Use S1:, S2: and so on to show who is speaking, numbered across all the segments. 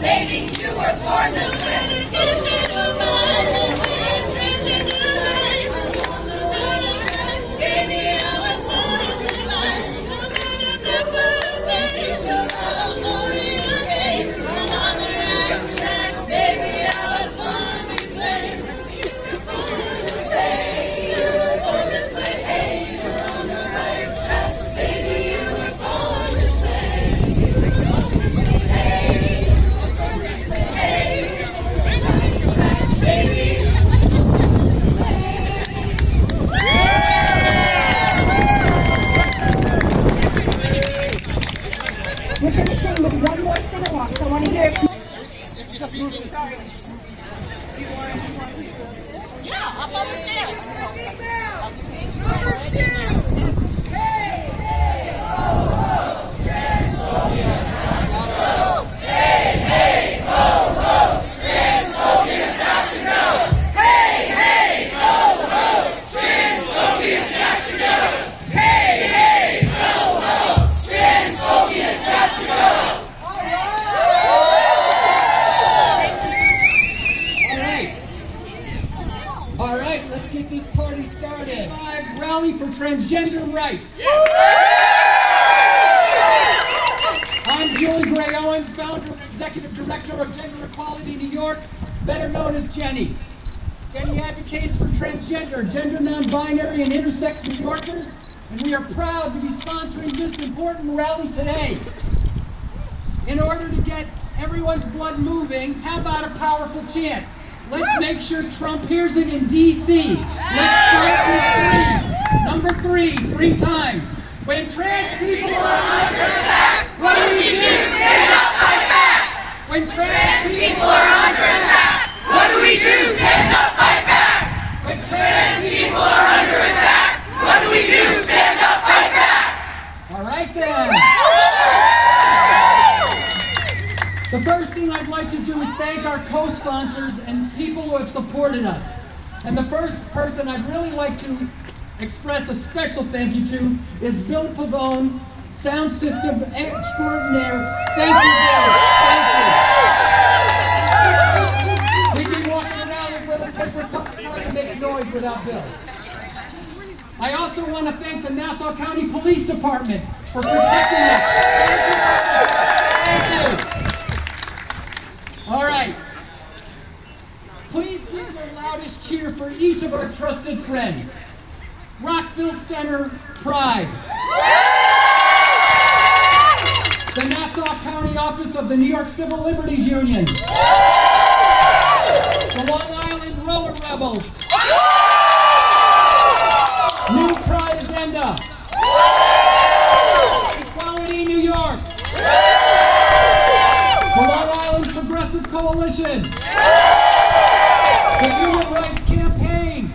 S1: Baby, you were born this way. Transgender rights, transgender rights. Baby, I was born this way. No matter what baby, to love for you again. No other abstract. Baby, I was born this way. You were born this way. You were born this way. Hey, you're on the right track. Baby, you were born this way. You were born this way. Hey, you were born this way. Hey, you're on the right track. Baby, you were born this way.
S2: We're finishing with one more sing-along, so I want to hear if
S3: Yeah, up on the stairs.
S1: Number 2.
S4: All right, let's get this party started. Rally for Transgender Rights. I'm Julie Gray Owens, founder and executive director of Gender Equality New York, better known as Jenny. Jenny advocates for transgender, gender non-binary, and intersex New Yorkers, and we are proud to be sponsoring this important rally today. In order to get everyone's blood moving, how about a powerful chant? Let's make sure Trump hears it in D.C. Let's start with 3. Number 3, 3 times. When trans people are under attack, what do we do? Stand up, fight back. When trans people are under attack, what do we do? Stand up, fight back. When trans people are under attack, what do we do? Stand up, fight back. All right then. The first thing I'd like to do is thank our co-sponsors and people who have supported us. And the first person I'd really like to express a special thank you to is Bill Pavone, sound system extraordinaire. Thank you, Bill. Thank you. We'd be walking around with little paper cups trying to make noise without Bill. I also want to thank the Nassau County Police Department for protecting us. Thank you. All right. Please give the loudest cheer for each of our trusted friends. Rockville Center Pride. The Nassau County Office of the New York Civil Liberties Union. The Long Island Roller Rebels. New Pride Agenda. Equality New York. The Long Island Progressive Coalition. The Human Rights Campaign.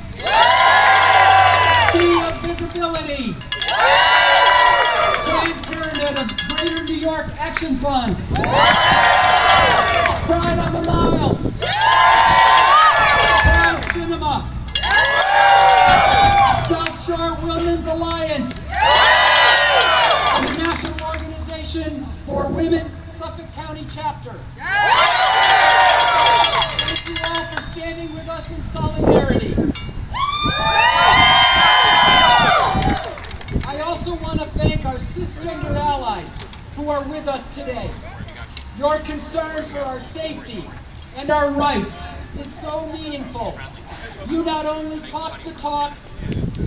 S4: Sea of Visibility. Planned Parenthood of Greater New York Action Fund. Pride on the Mile. Pride Cinema. South Shore Women's Alliance. And the National Organization for Women Suffolk County Chapter. Thank you all for standing with us in solidarity. I also want to thank our cisgender allies who are with us today. Your concern for our safety and our rights is so meaningful. You not only talk the talk,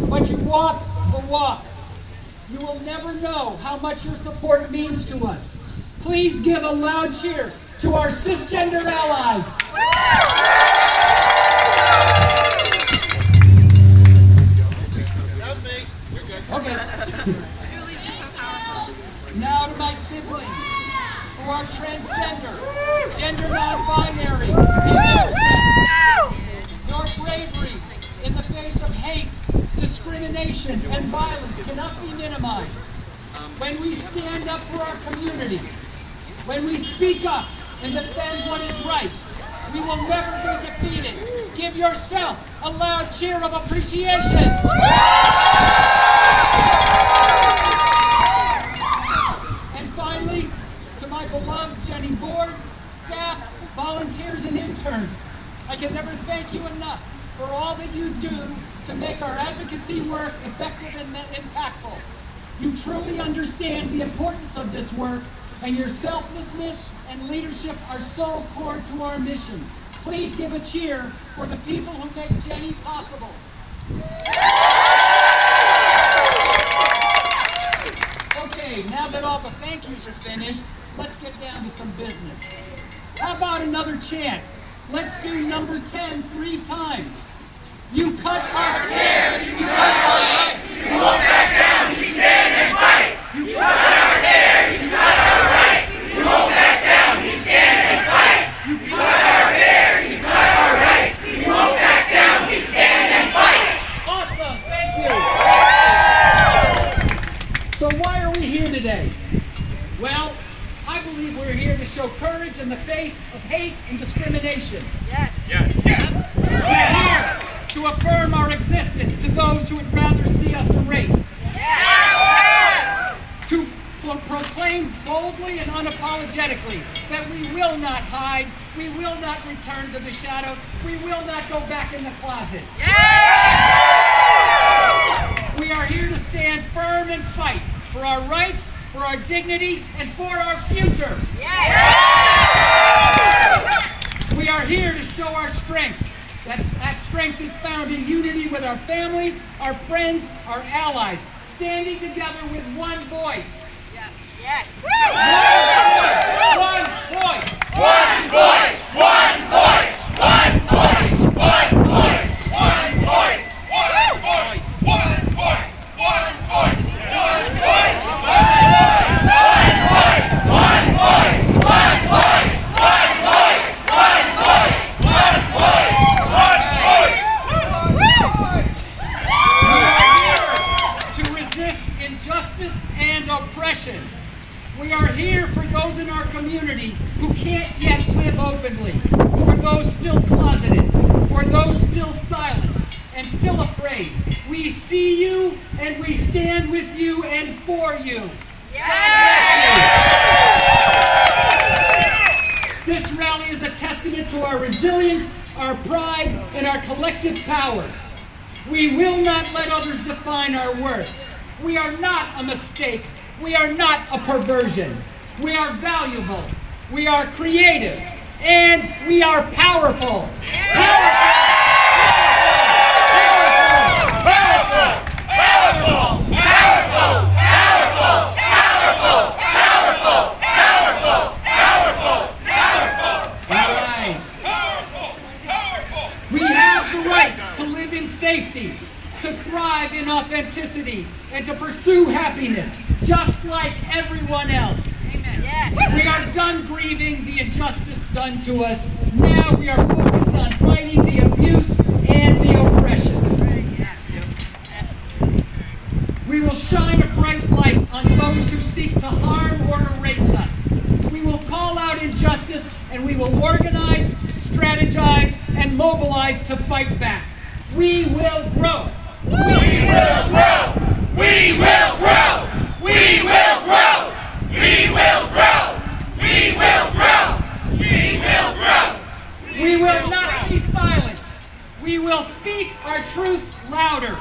S4: but you walk the walk. You will never know how much your support means to us. Please give a loud cheer to our cisgender allies. Okay. Now to my siblings who are transgender, gender non-binary, and intersex. Your bravery in the face of hate, discrimination, and violence cannot be minimized. When we stand up for our community, when we speak up and defend what is right, we will never be defeated. Give yourself a loud cheer of appreciation. And finally, to my beloved Jenny Board, staff, volunteers, and interns. I can never thank you enough for all that you do to make our advocacy work effective and impactful. You truly understand the importance of this work, and your selflessness and leadership are so core to our mission. Please give a cheer for the people who make Jenny possible. Okay, now that all the thank yous are finished, let's get down to some business. How about another chant? Let's do number 10 3 times. You cut our hair, you cut our rights, we won't back down, we stand and fight. You cut our hair, you cut our rights, we won't back down, we stand and fight. You cut our hair, you cut our rights, we won't back down, we stand and fight. Awesome, thank you. So why are we here today? Well, I believe we're here to show courage in the face of hate and discrimination.
S3: Yes.
S5: Yes.
S4: We're here to affirm our existence to those who would rather see us erased.
S3: Yes.
S4: To proclaim boldly and unapologetically that we will not hide, we will not return to the shadows, we will not go back in the closet.
S3: Yes.
S4: We are here to stand firm and fight for our rights, for our dignity, and for our future.
S3: Yes.
S4: We are here to show our strength. That strength is found in unity with our families, our friends, our allies, standing together with one voice.
S3: Yes.
S4: One voice.
S5: One voice. One voice. One voice. One voice. One voice. One voice. One voice. One voice. One voice. One voice. One voice. One voice. One voice. One voice. One voice. One voice.
S4: We are here to resist injustice and oppression. We are here for those in our community who can't yet live openly, for those still closeted, for those still silenced and still afraid. We see you and we stand with you and for you.
S3: Yes.
S4: This rally is a testament to our resilience, our pride, and our collective power. We will not let others define our worth. We are not a mistake. We are not a perversion. We are valuable. We are creative. And we are powerful. Powerful!
S5: Powerful! Powerful! Powerful! Powerful! Powerful! Powerful! Powerful! Powerful! Powerful!
S4: All right. We have the right to live in safety, to thrive in authenticity, and to pursue happiness, just like everyone else.
S3: Amen. Yes.
S4: We are done grieving the injustice done to us. Now we are focused on fighting the abuse and the oppression. We will shine a bright light on those who seek to harm or erase us. We will call out injustice, and we will organize, strategize, and mobilize to fight back. We will grow.
S5: We will grow! We will grow! We will grow! We will grow! We will grow! We will grow!
S4: We will not be silenced. We will speak our truth louder.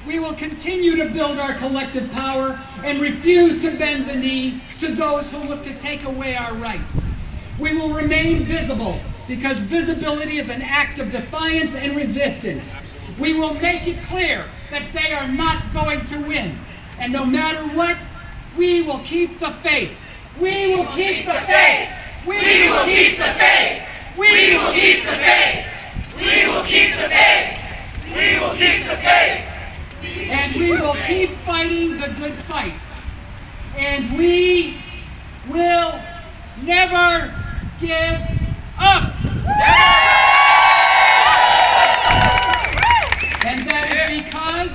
S4: We will continue to build our collective power and refuse to bend the knee to those who look to take away our rights. We will remain visible because visibility is an act of defiance and resistance. We will make it clear that they are not going to win. And no matter what, we will keep the faith. We will keep the faith.
S5: We will keep the faith! We will keep the faith! We will keep the faith! We will keep the faith!
S4: And we will keep fighting the good fight. And we will never give up. And that is because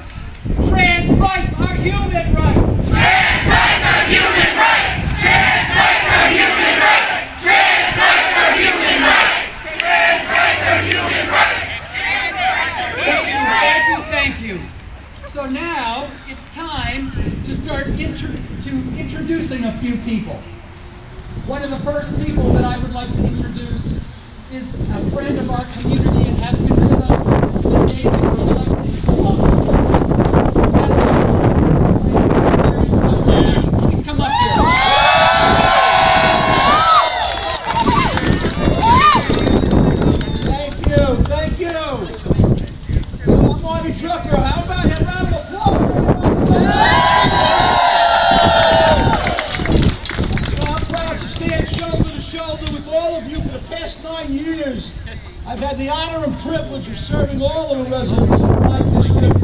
S4: trans rights are human rights.
S5: Trans rights are human rights! Trans rights are human rights! Trans rights are human rights! Trans rights are human rights! Trans rights are human rights!
S4: Thank you. So now it's time to start introducing a few people. One of the first people that I would like to introduce is a friend of our community and has been with us since the day we were elected. Please come up here.
S6: Thank you. I'm Marty Drucker. How about a round of applause? I'm proud to stand shoulder to shoulder with all of you for the past 9 years. I've had the honor and privilege of serving all of the residents of my district,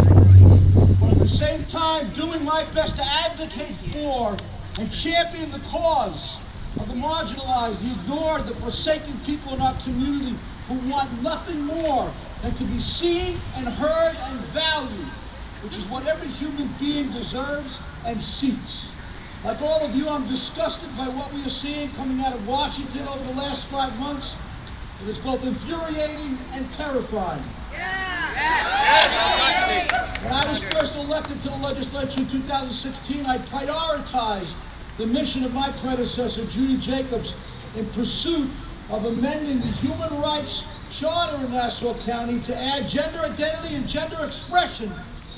S6: but at the same time doing my best to advocate for and champion the cause of the marginalized, the ignored, the forsaken people in our community who want nothing more than to be seen and heard and valued, which is what every human being deserves and seeks. Like all of you, I'm disgusted by what we are seeing coming out of Washington over the last 5 months. It is both infuriating and terrifying. When I was first elected to the legislature in 2016, I prioritized the mission of my predecessor, Judy Jacobs, in pursuit of amending the Human Rights Charter in Nassau County to add gender identity and gender expression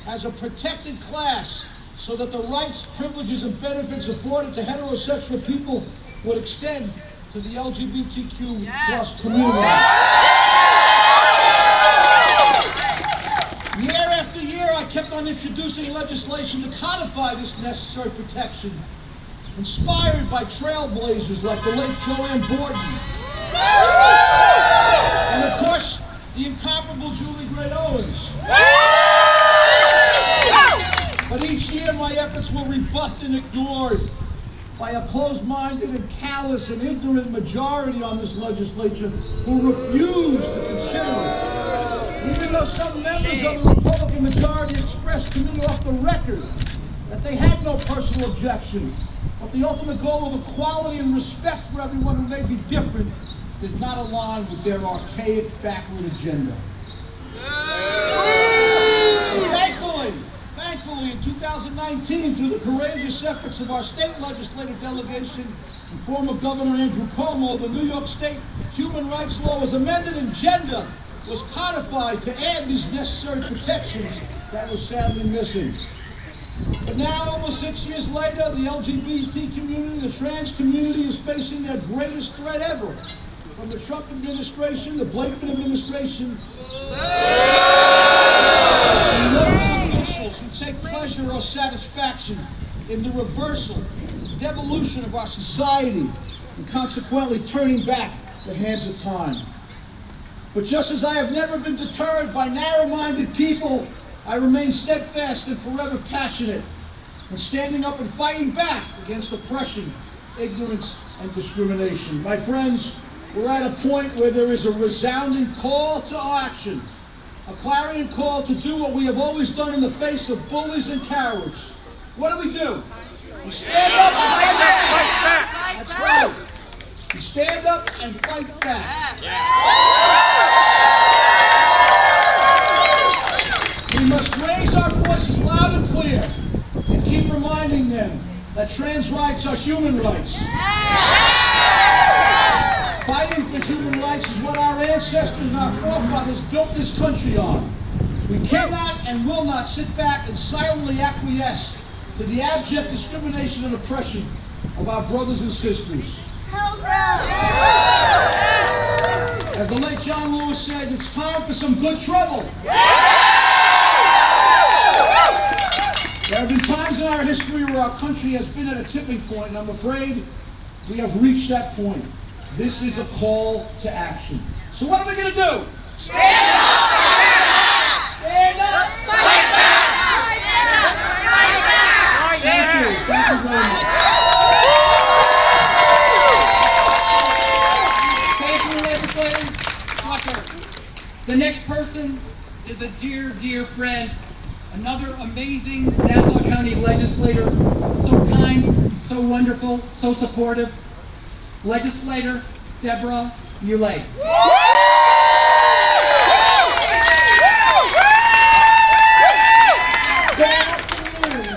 S6: as a protected class so that the rights, privileges, and benefits afforded to heterosexual people would extend to the LGBTQ plus community. Year after year, I kept on introducing legislation to codify this necessary protection, inspired by trailblazers like the late Joanne Borden, and of course, the incomparable Julie Gray Owens. But each year, my efforts were rebuffed and ignored by a closed-minded and callous and ignorant majority on this legislature who refused to consider it. Even though some members of the Republican majority expressed to me off the record that they had no personal objection, but the ultimate goal of equality and respect for everyone who may be different did not align with their archaic, backward agenda. Thankfully, in 2019, through the courageous efforts of our state legislative delegation and former Governor Andrew Cuomo, the New York State Human Rights Law was amended and gender was codified to add these necessary protections that were sadly missing. But now, almost 6 years later, the LGBT community, the trans community is facing their greatest threat ever. From the Trump administration, the Blakeman administration, and local officials who take pleasure or satisfaction in the reversal, devolution of our society, and consequently turning back the hands of time. But just as I have never been deterred by narrow-minded people, I remain steadfast and forever passionate in standing up and fighting back against oppression, ignorance, and discrimination. My friends, we're at a point where there is a resounding call to action, a clarion call to do what we have always done in the face of bullies and cowards. What do? We stand up and fight back. That's right. We stand up and fight back. We must raise our voices loud and clear and keep reminding them that trans rights are human rights. Fighting for human rights is what our ancestors and our forefathers built this country on. We cannot and will not sit back and silently acquiesce to the abject discrimination and oppression of our brothers and sisters. As the late John Lewis said, it's time for some good trouble. There have been times in our history where our country has been at a tipping point, and I'm afraid we have reached that point. This is a call to action. So what are we going to do?
S1: Stand up!
S6: Stand up!
S1: Fight back!
S6: Thank you. Thank you very much.
S4: Thank you, legislators. Tucker. The next person is a dear, dear friend, another amazing Nassau County legislator, so kind, so wonderful, so supportive. Legislator Deborah Muley.
S7: Good afternoon.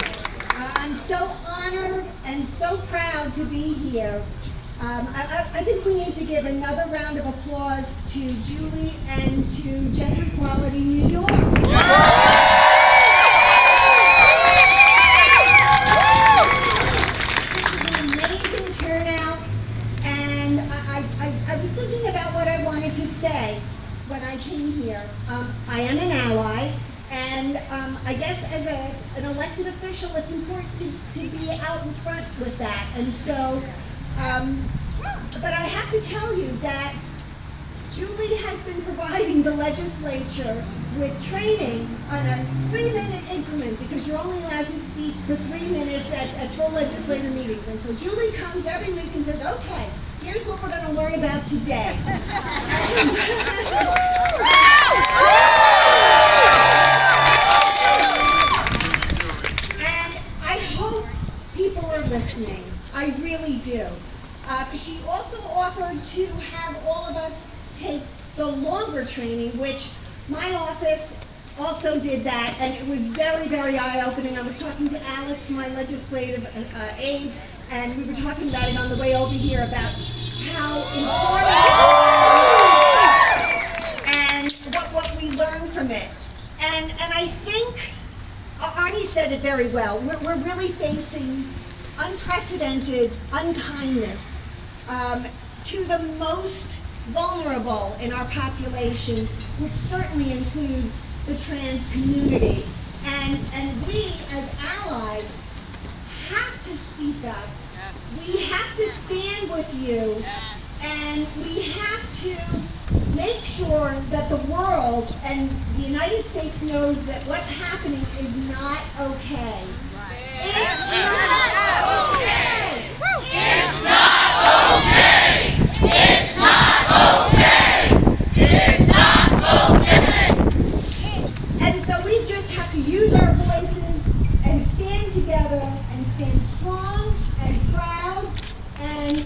S7: I'm so honored and so proud to be here
S2: I think we need to give another round of applause to Julie and to Gender Equality New York. Amazing turnout, and I was thinking about what I wanted to say when I came here. I am an ally, and I guess as an elected official, it's important to be out in front with that. And so, but I have to tell you that Julie has been providing the legislature with training on a 3-minute increment, because you're only allowed to speak for 3 minutes at full legislative meetings. And so Julie comes every week and says, okay, here's what we're going to learn about today. And I hope people are listening. I really do. She also offered to have all of us take the longer training, which my office also did that, and it was very, very eye-opening. I was talking to Alex, my legislative aide, and we were talking about it on the way over here about how important and what we learned from it. And I think Arnie said it very well. We're really facing unprecedented unkindness to the most vulnerable in our population, which certainly includes the trans community. And we as allies have to speak up. We have to stand with you, and we have to make sure that the world and the United States knows that what's happening is not okay. It's not okay.
S1: It's not okay. It's not okay. It's not okay.
S2: And so we just have to use our voices and stand together and stand strong and proud, and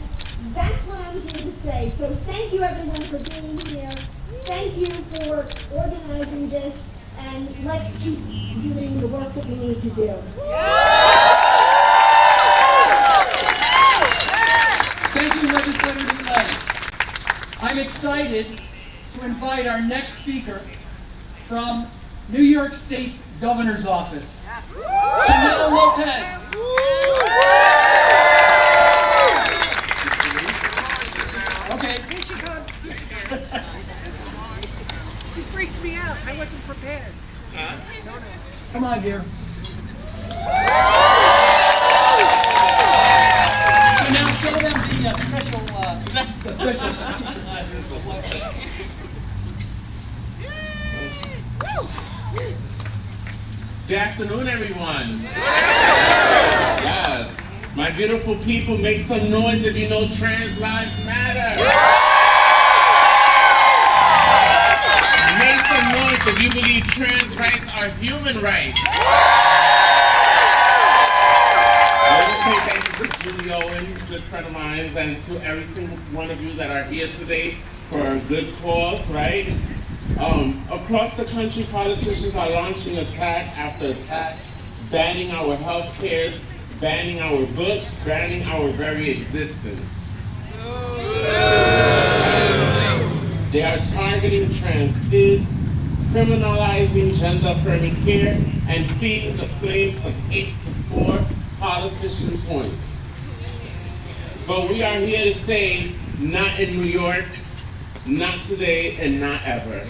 S2: that's what I'm here to say. So thank you everyone for being here. Thank you for organizing this, and let's keep doing the work that we need to do.
S4: Thank you, Legislator-elect. I'm excited to invite our next speaker from New York State's Governor's Office, Mineola Lopez. Okay.
S7: Here she comes. He freaked me out. I wasn't prepared.
S4: Come on, dear. So now show them the special.
S5: Good afternoon, everyone. Yes. My beautiful people, make some noise if you know trans lives matter. Make some noise if you believe trans rights are human rights. I want to say thank you to Julie Owen, a good friend of mine, and to every single one of you that are here today for a good cause, right? Across the country, politicians are launching attack after attack, banning our health care, banning our books, banning our very existence. They are targeting trans kids, criminalizing gender-affirming care, and feeding the flames of hate to score politician points. But we are here to say, not in New York, not today, and not ever.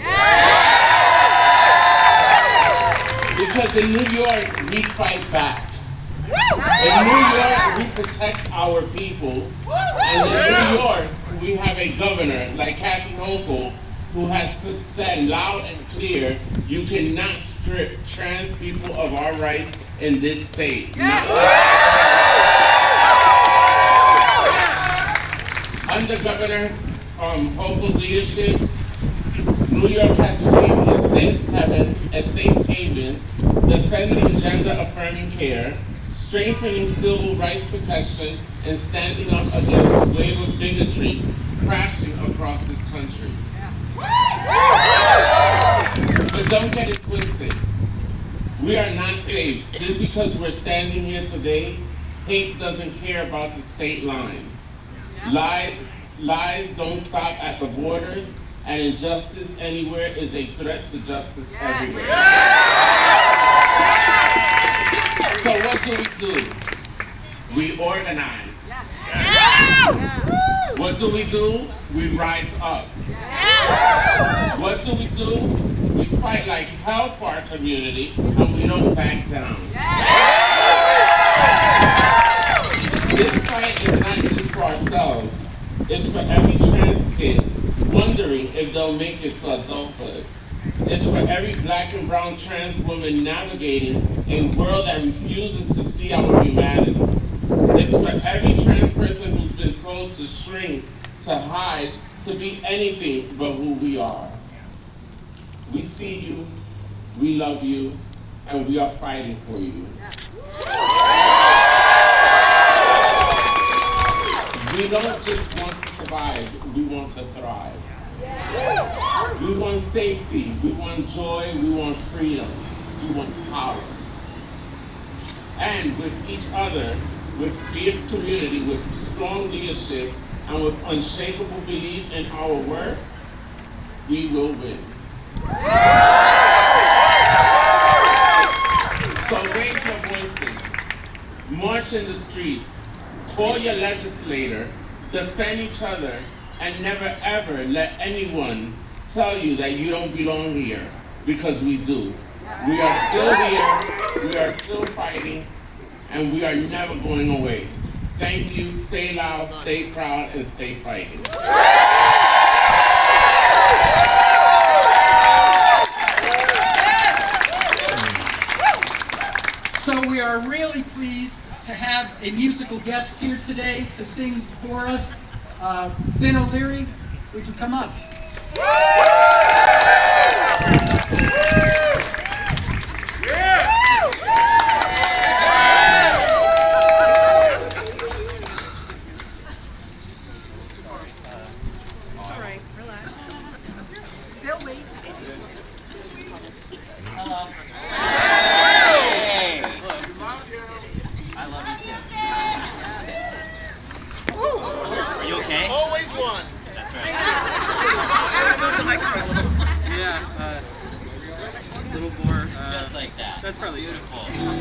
S5: Because in New York, we fight back. In New York, we protect our people. And in New York, we have a governor like Kathy Hochul, who has said loud and clear, you cannot strip trans people of our rights in this state. Under Governor Hochul's leadership, New York has become a safe haven, defending gender-affirming care, strengthening civil rights protection, and standing up against the wave of bigotry crashing across this country. But don't get it twisted. We are not safe. Just because we're standing here today, hate doesn't care about the state lines.
S8: Lies don't stop at the borders, and injustice anywhere is a threat to justice everywhere. So what do? We organize. What do? We rise up. What do? We fight like hell for our community, and we don't back down. This fight is not just for ourselves. It's for every trans kid wondering if they'll make it to adulthood. It's for every black and brown trans woman navigating a world that refuses to see our humanity. It's for every trans person who's been told to shrink, to hide, to be anything but who we are. We see you, we love you, and we are fighting for you. We don't just want to survive, we want to thrive. We want safety, we want joy, we want freedom, we want power. And with each other, with fierce community, with strong leadership, and with unshakable belief in our work, we will win. So raise your voices, march in the streets, call your legislator, defend each other, and never ever let anyone tell you that you don't belong here, because we do. We are still here, we are still fighting, and we are never going away. Thank you, stay loud, stay proud, and stay fighting.
S4: So we are really pleased to have a musical guest here today to sing for us. Finn O'Leary, would you come up?
S7: It's all right. Relax. They'll wait.
S9: Hello. Hey. I love you too. Are you okay?
S5: Always one.
S9: That's right.
S10: Yeah, a little more.
S9: Just like that.
S10: That's probably
S9: beautiful.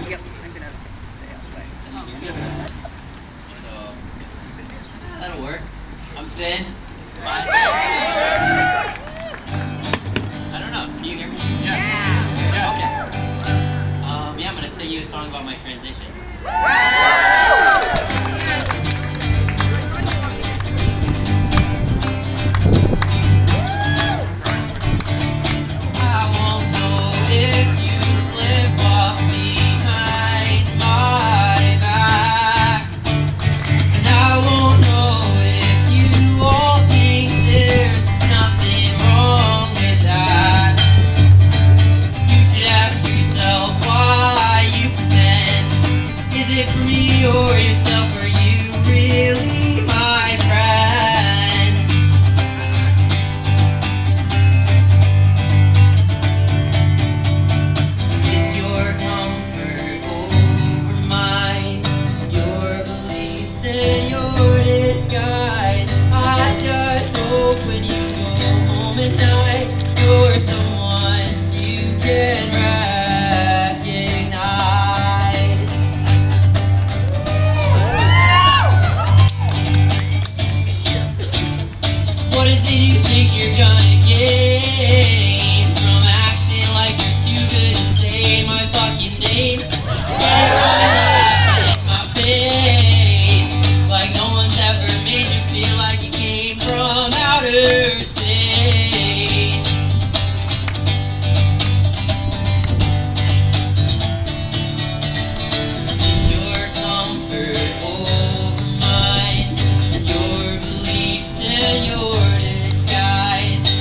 S7: Yep, I'm gonna stay out of the way.
S9: So that'll work. I'm Finn. I don't know. Can you hear me? Yeah. Okay. Yeah, I'm gonna sing you a song about my transition.
S11: Your beliefs and your disguise.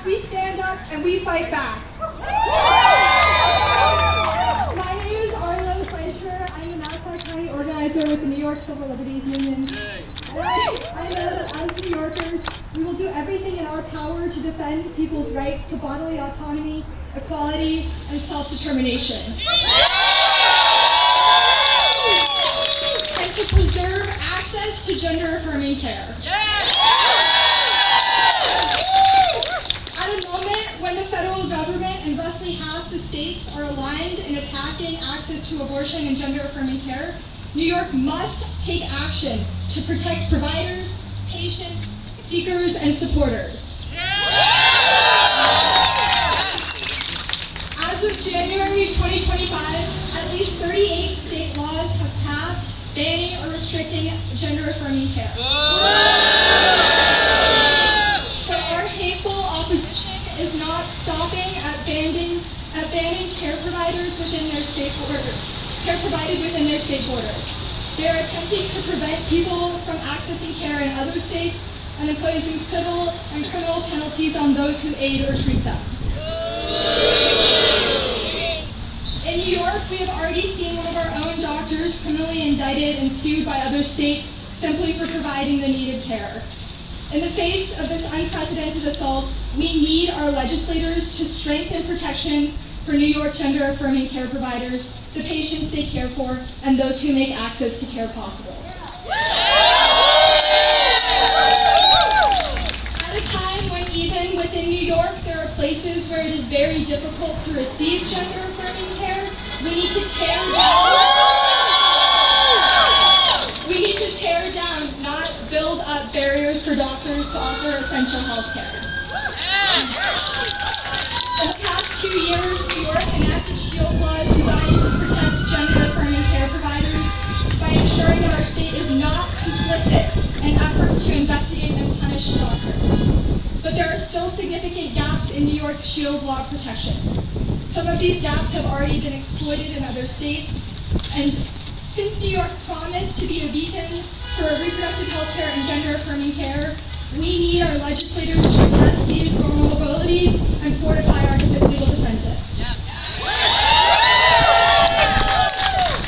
S11: we stand up and we fight back. My name is Arlo Fleischer. I'm a Nassau County organizer with the New York Civil Liberties Union. And I know that as New Yorkers, we will do everything in our power to defend people's rights to bodily autonomy, equality, and self-determination. And to preserve access to gender-affirming care. At a moment when the federal government and roughly half the states are aligned in attacking access to abortion and gender-affirming care, New York must take action to protect providers, patients, seekers, and supporters. As of January 2025, at least 38 state laws have passed banning or restricting gender-affirming care. But our hateful opposition is not stopping at banning care providers within their state borders. Care provided within their state borders. They are attempting to prevent people from accessing care in other states and imposing civil and criminal penalties on those who aid or treat them. In New York, we have already seen one of our own doctors criminally indicted and sued by other states simply for providing the needed care. In the face of this unprecedented assault, we need our legislators to strengthen protections for New York gender-affirming care providers, the patients they care for, and those who make access to care possible. At a time when even within New York there are places where it is very difficult to receive gender-affirming care, we need to tear down, not build up barriers for doctors to offer essential health care. In the past 2 years, New York enacted shield laws designed to protect gender-affirming care providers by ensuring that our state is not complicit in efforts to investigate and punish doctors. But there are still significant gaps in New York's shield law protections. Some of these gaps have already been exploited in other states, and since New York promised to be a beacon for reproductive health care and gender-affirming care, we need our legislators to address these vulnerabilities and fortify our legal defenses.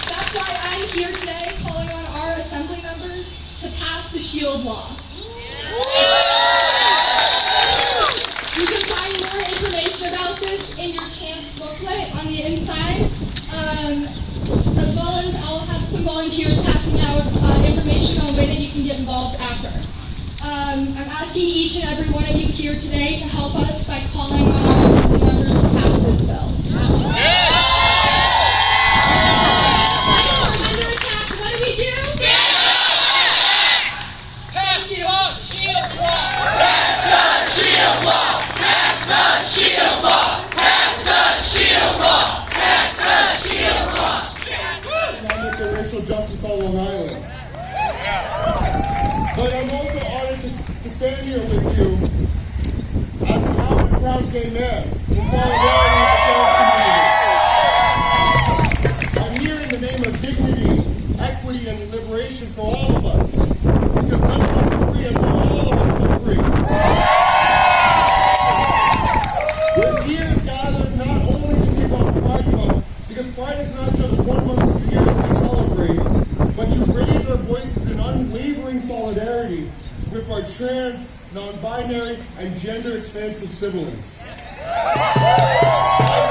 S11: That's why I'm here today calling on our assembly members to pass the shield law. You can find more information about this in your chants booklet on the inside, as well as I'll have some volunteers passing out information on the way that you can get involved after. I'm asking each and every one of you here today to help us by calling on our assembly members to pass this bill. When we're under attack, what do we do? Stand up! Pass the shield law! Pass the shield law! Pass the shield law! Pass the shield law! Pass the shield law!
S12: Economic and racial justice on Long Island. But I'm also honored to stand here with you as an out and proud gay man in solidarity with the trans community. I'm here in the name of dignity, equity, and liberation for all of us. Because none of us are free until all of us are free. We're here gathered not only to kick off Pride Month, because Pride is not just 1 month of the year that we celebrate, but to raise our voices in unwavering solidarity with our trans, non-binary, and gender-expansive siblings. I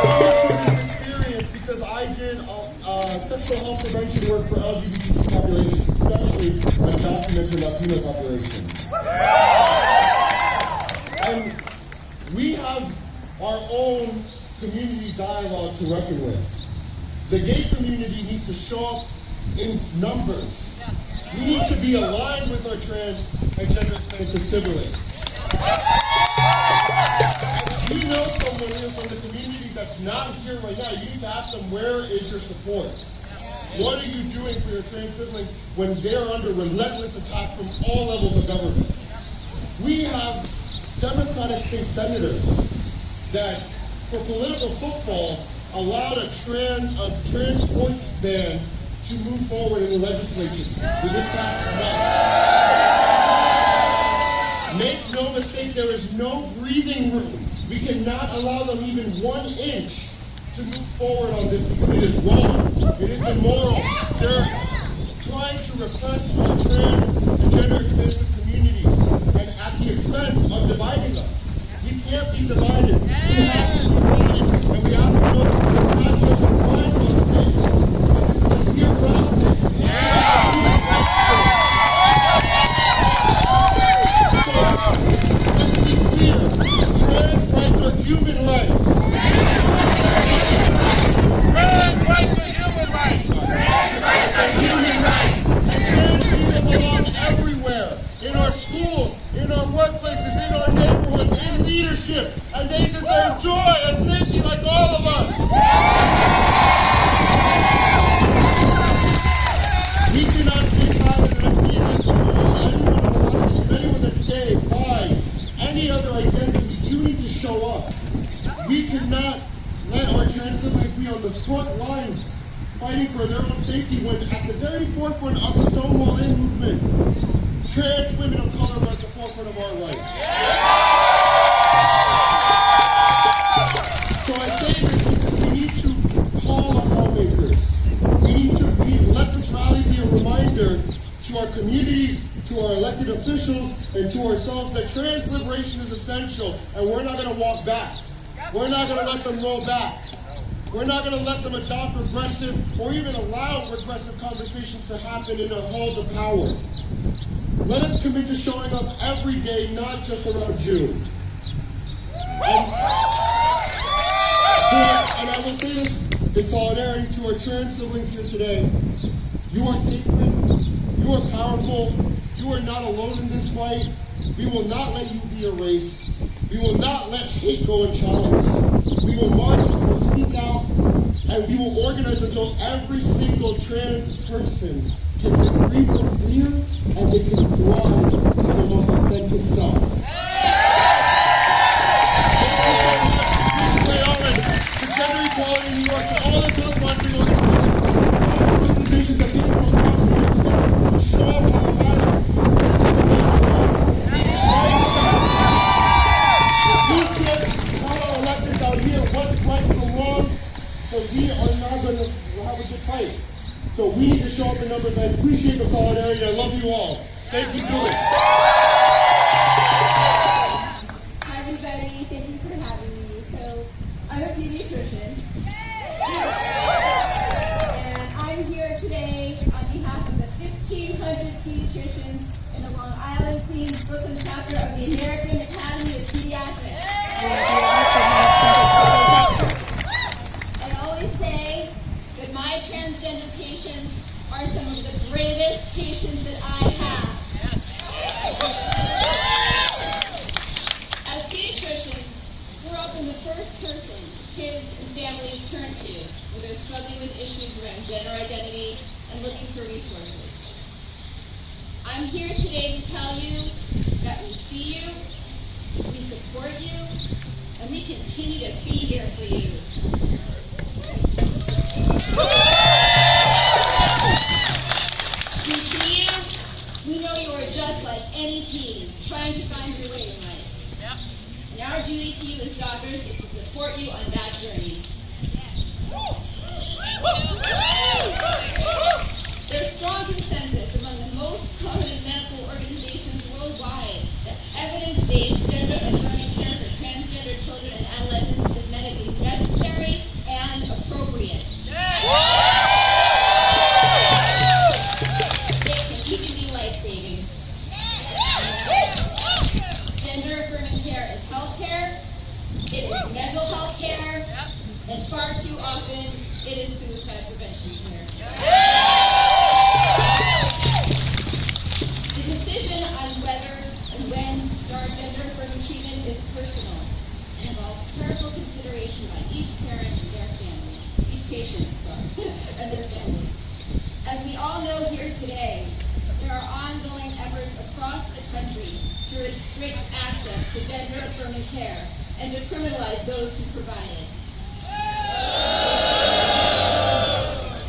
S12: come to this experience because I did sexual health prevention work for LGBT populations, especially undocumented Latino populations. And we have our own community dialogue to reckon with. The gay community needs to show up in numbers. We need to be aligned with our trans and gender-expansive siblings. If you know someone from the community that's not here right now, you need to ask them, where is your support? What are you doing for your trans siblings when they're under relentless attack from all levels of government? We have Democratic state senators that, for political football, allowed a trans sports ban to move forward in the legislature with this past month. Make no mistake, there is no breathing room. We cannot allow them even 1 inch to move forward on this because it is wrong. It is immoral. They're trying to repress our trans and gender expansive communities and at the expense of dividing us. We can't be divided. We have to be united. And we have to know that this is not just one motivation, but this is a year-round thing. Trans rights are human rights. Trans rights are human rights. Trans rights are human rights. And trans people belong everywhere. In our schools, in our workplaces, in our neighborhoods, in leadership. And they deserve joy and safety like all of us. We cannot stay silent and see that anyone that's gay, bi, any other identity, you need to show up. We cannot let our trans siblings be on the front lines fighting for their own safety when at the very forefront of the Stonewall Inn movement, trans women of color were at the forefront of our rights. So I say this because we need to call on lawmakers. We need to let this rally be a reminder to our communities, to our elected officials, and to ourselves that trans liberation is essential, and we're not going to walk back. We're not going to let them roll back. We're not going to let them adopt regressive or even allow regressive conversations to happen in their halls of power. Let us commit to showing up every day, not just around June. And I will say this in solidarity to our trans siblings here today. You are sacred. You are powerful. You are not alone in this fight. We will not let you be erased. We will not let hate go unchallenged. We will march, we will speak out, and we will organize until every single trans person can be free from fear and they can thrive to their most authentic self. To Gender Equality in New York, to all the co-sponsoring organizations that came from across New York State to show up how matter. We can't tell our electeds out here what's right from wrong, but we are not going to have a good fight. So we need to show up in numbers. I appreciate the solidarity. I love you all. Thank you, Julie.
S11: Hi, everybody. Thank you for having me. So, I'm a pediatrician. And I'm here today on behalf of the 1,500 pediatricians in the Long Island, Queens, Brooklyn chapter of the American Academy of Pediatrics. I always say that my transgender patients are some of the bravest patients that I have. As pediatricians, we're often the first person kids and families turn to when they're struggling with issues around gender identity and looking for resources. I'm here today to tell you that we see you, we support you, and we continue to be here for you. We see you, we know you are just like any teen, trying to find your way in life. And our duty to you as doctors is to support you on that journey. There's strong consensus among the most prominent medical organizations worldwide that evidence-based gender-affirming care for transgender children and adolescents is medically necessary and appropriate. It can even be life-saving. Gender-affirming care is health care, it is mental health care, and far too often it is suicide prevention care. The decision on whether and when to start gender-affirming treatment is personal and involves careful consideration by each parent and their family, each patient, and their family. As we all know here today, there are ongoing efforts across the country to restrict access to gender-affirming care and to criminalize those who provide it.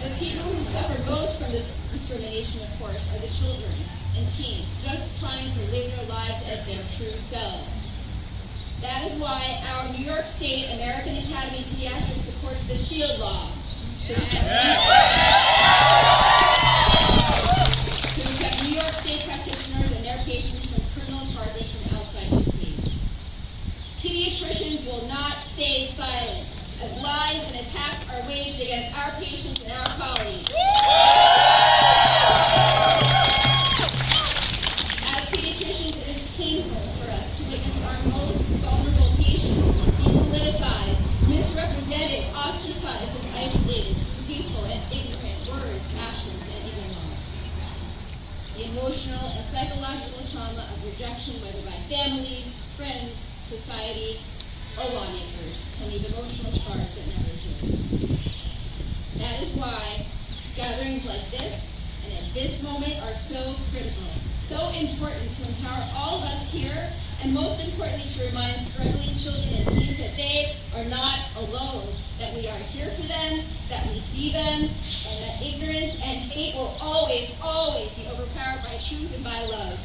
S11: The people who suffer most from this discrimination, of course, are the children and teens just trying to live their lives as their true selves. That is why our New York State American Academy of Pediatrics supports the SHIELD law to protect New York State practitioners and their patients from criminal charges from outside the state. Pediatricians will not stay silent as lies and attacks are waged against our patients and our colleagues. As pediatricians, it is painful for us to witness our most vulnerable patients be politicized, misrepresented, ostracized, and isolated through hateful and ignorant words, actions, and even laws. The emotional and psychological trauma of rejection, whether by family, friends, society, or lawmakers, can leave emotional scars that never heal. That is why gatherings like this and at this moment are so critical, so important to empower all of us here, and most importantly to remind struggling children and teens that they are not alone, that we are here for them, that we see them, and that ignorance and hate will always, always be overpowered by truth and by love.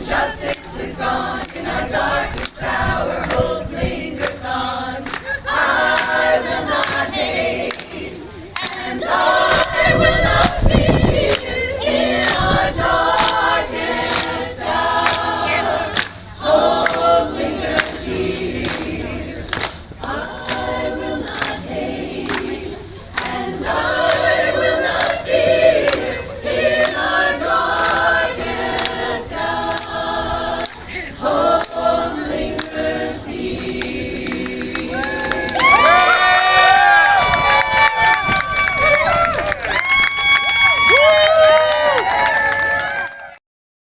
S1: Justice is gone in our darkest